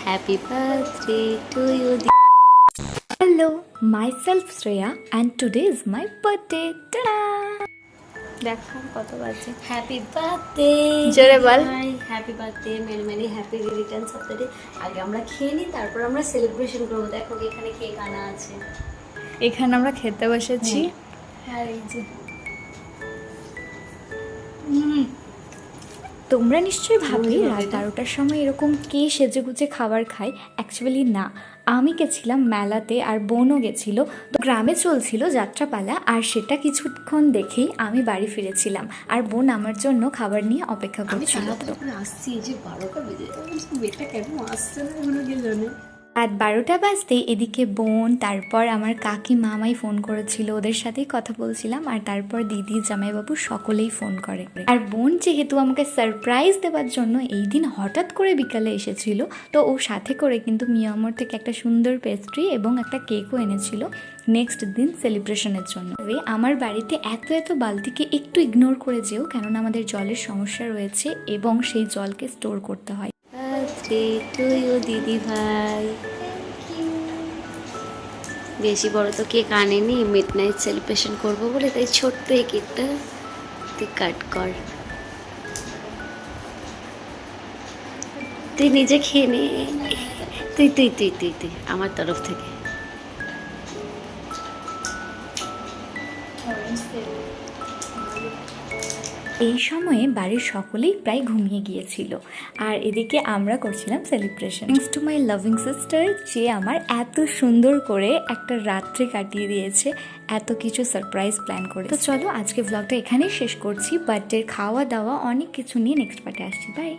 Happy birthday to you. Hello, myself Shreya and today is my birthday. Ta-da! দেখো কত বাজে। Happy birthday জোরে বল। Happy birthday, many many happy returns of the day. আগে আমরা খেয়ে নিই, তারপর আমরা সেলিব্রেশন করবো। দেখো এখানে কেক আনা আছে। এখানে আমরা খেতে বসেছি আর এই যে তোমরা নিশ্চয়ই ভাববে রাত 12টার সময় এরকম কে সেজেগুজে খাবার খায়। অ্যাকচুয়ালি না, আমি গেছিলাম মেলাতে আর বোনও গেছিলো। তো গ্রামে চলছিল যাত্রাপালা, আর সেটা কিছুক্ষণ দেখেই আমি বাড়ি ফিরেছিলাম আর বোন আমার জন্য খাবার নিয়ে অপেক্ষা করছিল। তো আসছি, যে 12টা বেজে বেটা কেন আসছে না এখনো কে জানে। রাত 12টা বাজতেই এদিকে বোন, তারপর আমার কাকি মামাই ফোন করেছিল, ওদের সাথেই কথা বলছিলাম, আর তারপর দিদি জামাইবাবু সকলেই ফোন করে। আর বোন যেহেতু আমাকে সারপ্রাইজ দেওয়ার জন্য এই দিন হঠাৎ করে বিকালে এসেছিল, তো ও সাথে করে কিন্তু মিয়ামর থেকে একটা সুন্দর পেস্ট্রি এবং একটা কেকও এনেছিল নেক্সট দিন সেলিব্রেশনের জন্য। আমার বাড়িতে এত বালতিকে একটু ইগনোর করে যেও, কেননা আমাদের জলের সমস্যা রয়েছে এবং সেই জলকে স্টোর করতে হয়। বার্থডে টু ইউ দিদি ভাই। বেশি বড় তো কেক আনেনি, মিড নাইট সেলিব্রেশন করবো বলে, তাই ছোট্ট এই কেকটা তুই কাট কর। তুই নিজে খেয়ে নে, তুই তুই তুই তুই তুই আমার তরফ থেকে। এই সময়ে বাড়ির সকলেই প্রায় ঘুমিয়ে গিয়েছিল, আর এদিকে আমরা করছিলাম celebration. Thanks to my loving sister, যে আমার এত সুন্দর করে একটা রাত্রি কাটিয়ে দিয়েছে, এত কিছু সারপ্রাইজ প্ল্যান করে। তো চলো আজকে ব্লগটা এখানেই শেষ করছি। বার্থডের খাওয়া দাওয়া অনেক কিছু নিয়ে নেক্সট পার্টে আসছি। বাই।